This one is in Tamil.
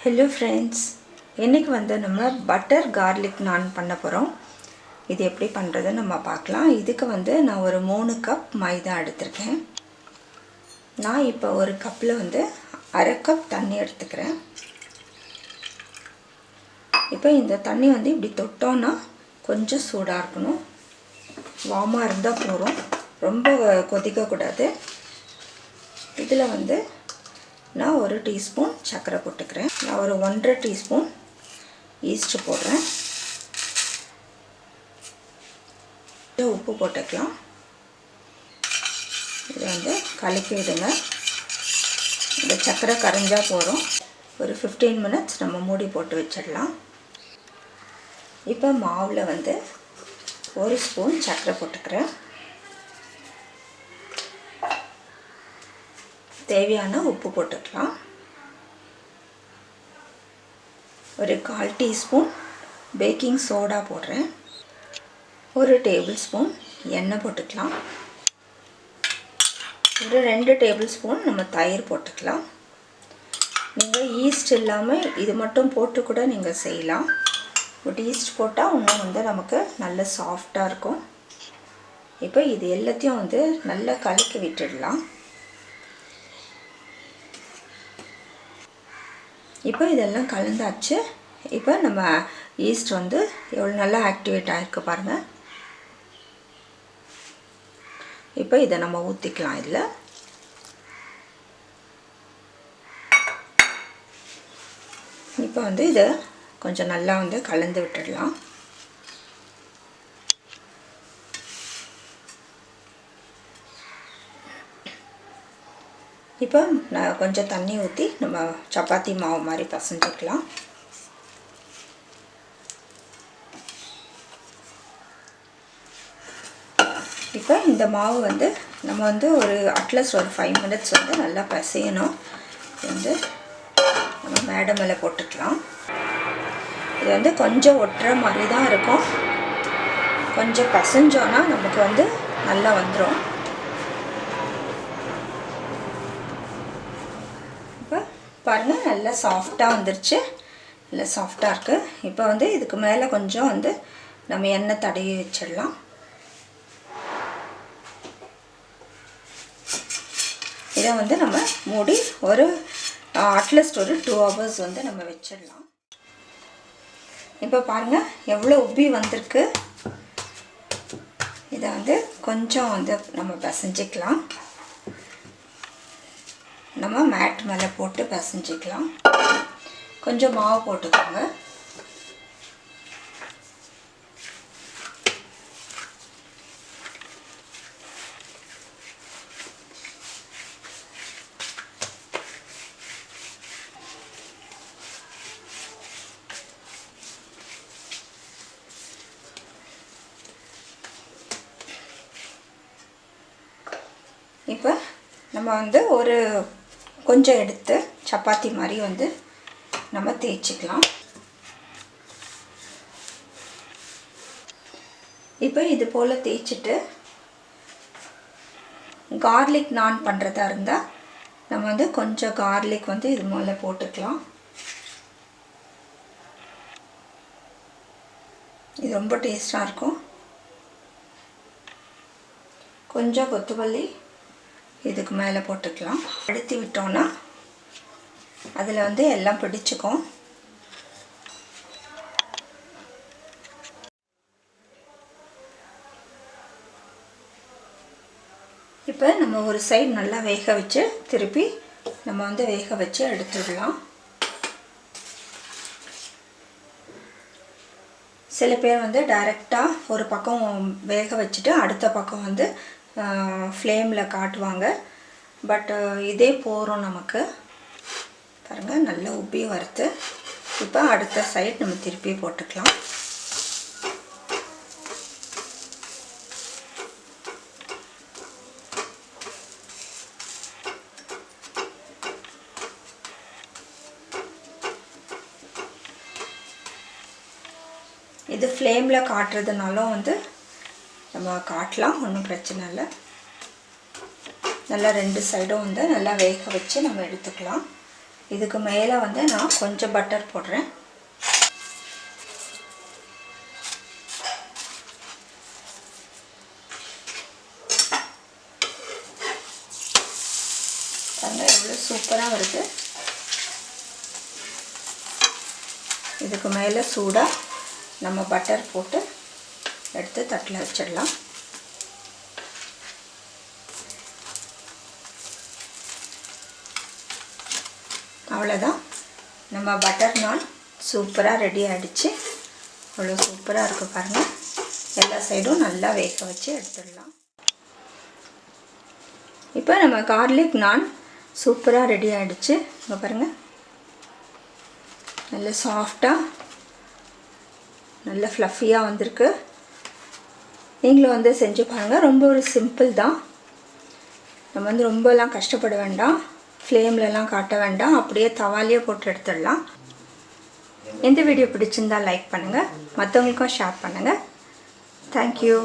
ஹலோ ஃப்ரெண்ட்ஸ், இன்றைக்கி நம்ம பட்டர் கார்லிக் நான் பண்ண போகிறோம். இது எப்படி பண்ணுறதுன்னு நம்ம பார்க்கலாம். இதுக்கு நான் ஒரு 3 கப் மைதா எடுத்திருக்கேன். நான் இப்போ ஒரு கப்பில் அரை கப் தண்ணி எடுத்துக்கிறேன். இப்போ இந்த தண்ணி இப்படி தொட்டோன்னா கொஞ்சம் சூடாக இருக்கணும். வார்மாக இருந்தால் போதும், ரொம்ப கொதிக்கக்கூடாது. இதில் நான் ஒரு டீஸ்பூன் சர்க்கரை போட்டுக்கிறேன். நான் ஒரு 1.5 டீஸ்பூன் ஈஸ்ட்டு போடுறேன். உப்பு போட்டுக்கலாம். இதை கலக்கி விடுங்க. இந்த சர்க்கரை கரைஞ்சால் போதும். ஒரு 15 மினிட்ஸ் நம்ம மூடி போட்டு வச்சிடலாம். இப்போ மாவில் ஒரு ஸ்பூன் சர்க்கரை போட்டுக்கிறேன். தேவையான உப்பு போட்டுக்கலாம். ஒரு 1/4 டீஸ்பூன் பேக்கிங் சோடா போடுறேன். ஒரு டேபிள் ஸ்பூன் எண்ணெய் போட்டுக்கலாம். ஒரு 2 டேபிள் ஸ்பூன் நம்ம தயிர் போட்டுக்கலாம். நீங்கள் ஈஸ்ட் இல்லாமல் இது மட்டும் போட்டு கூட நீங்கள் செய்யலாம். பட் ஈஸ்ட் போட்டால் இன்னும் நமக்கு நல்ல சாஃப்டாக இருக்கும். இப்போ இது எல்லாத்தையும் நல்லா கலக்கி விட்டுடலாம். இப்போ இதெல்லாம் கலந்தாச்சு. இப்போ நம்ம ஈஸ்ட் எவ்வளோ நல்லா ஆக்டிவேட் ஆகிருக்கு பாருங்கள். இப்போ இதை நம்ம ஊற்றிக்கலாம். இதில் இப்போ இதை கொஞ்சம் நல்லா கலந்து விட்டுடலாம். இப்போ நான் கொஞ்சம் தண்ணி ஊற்றி நம்ம சப்பாத்தி மாவு மாதிரி பசஞ்சிக்கலாம். இப்போ இந்த மாவு நம்ம ஒரு அட்லீஸ்ட் ஒரு 5 மினிட்ஸ் நல்லா பசையணும். நம்ம மேடை மேலே போட்டுக்கலாம். இது கொஞ்சம் ஒட்டுற மாதிரி தான் இருக்கும். கொஞ்சம் பசஞ்சோன்னா நமக்கு நல்லா வந்துடும். இப்போ பாருங்கள், நல்லா சாஃப்டாக வந்துருச்சு. நல்லா சாஃப்டாக இருக்குது. இப்போ இதுக்கு மேலே கொஞ்சம் நம்ம எண்ணெய் தடவி வச்சிடலாம். இதை நம்ம மூடி ஒரு அட்லீஸ்ட் ஒரு 2 ஹவர்ஸ் நம்ம வச்சிடலாம். இப்போ பாருங்கள் எவ்வளோ உப்பி வந்திருக்கு. இதை கொஞ்சம் நம்ம பசஞ்சிக்கலாம். நம்ம மேட் மேலே போட்டு பசஞ்சிக்கலாம். கொஞ்சம் மாவு போட்டுக்கோங்க. இப்போ நம்ம ஒரு கொஞ்சம் எடுத்து சப்பாத்தி மாதிரி நம்ம தேய்ச்சிக்கலாம். இப்போ இது போல் தேய்ச்சிட்டு கார்லிக் நான் பண்ணுறதா இருந்தால் நம்ம கொஞ்சம் கார்லிக் இது மேலே போட்டுக்கலாம். இது ரொம்ப டேஸ்டாக இருக்கும். கொஞ்சம் கொத்தமல்லி இதுக்கு மேலே போட்டுக்கலாம். அழுத்தி விட்டோன்னா அதில் எல்லாம் பிடிச்சிக்கும். இப்போ நம்ம ஒரு சைடு நல்லா வேக வச்சு திருப்பி நம்ம வேக வச்சு எடுத்துடலாம். சில பேர் டைரெக்டாக ஒரு பக்கம் வேக வச்சுட்டு அடுத்த பக்கம் ஃப்ளேமில் காட்டுவாங்க. பட் இதே போகிறோம் நமக்கு. பாருங்கள், நல்லா உப்பி வறுத்து. இப்போ அடுத்த சைடு நம்ம திருப்பி போட்டுக்கலாம். இது ஃப்ளேமில் காட்டுறதுனாலும் நம்ம காட்டலாம், ஒன்றும் பிரச்சனை இல்லை. நல்லா 2 சைடும் நல்லா வேக வச்சு நம்ம எடுத்துக்கலாம். இதுக்கு மேலே வந்து நான் கொஞ்சம் பட்டர் போடுறேன். பாருங்கள் எவ்வளோ சூப்பராக வருது. இதுக்கு மேலே சூடாக நம்ம பட்டர் போட்டு எடுத்து தட்டில் வச்சிடலாம். அவ்வளோதான், நம்ம பட்டர் நான் சூப்பராக ரெடி ஆகிடுச்சு. அவ்வளோ சூப்பராக இருக்குது பாருங்கள். எல்லா சைடும் நல்லா வேக வச்சு எடுத்துடலாம். இப்போ நம்ம கார்லிக் நான் சூப்பராக ரெடி ஆகிடுச்சு. இங்கே பாருங்கள், நல்ல சாஃப்டாக நல்ல ஃப்ளஃபியாக வந்திருக்கு. நீங்களும் வந்து செஞ்சு பாருங்கள். ரொம்ப ஒரு சிம்பிள் தான். நம்ம வந்து ரொம்பலாம் கஷ்டப்பட வேண்டாம், ஃப்ளேம்லலாம் காட்ட வேண்டாம், அப்படியே தவாலியே போட்டு எடுத்துடலாம். இந்த வீடியோ பிடிச்சிருந்தால் லைக் பண்ணுங்கள், மற்றவங்களுக்கும் ஷேர் பண்ணுங்கள். தேங்க்யூ.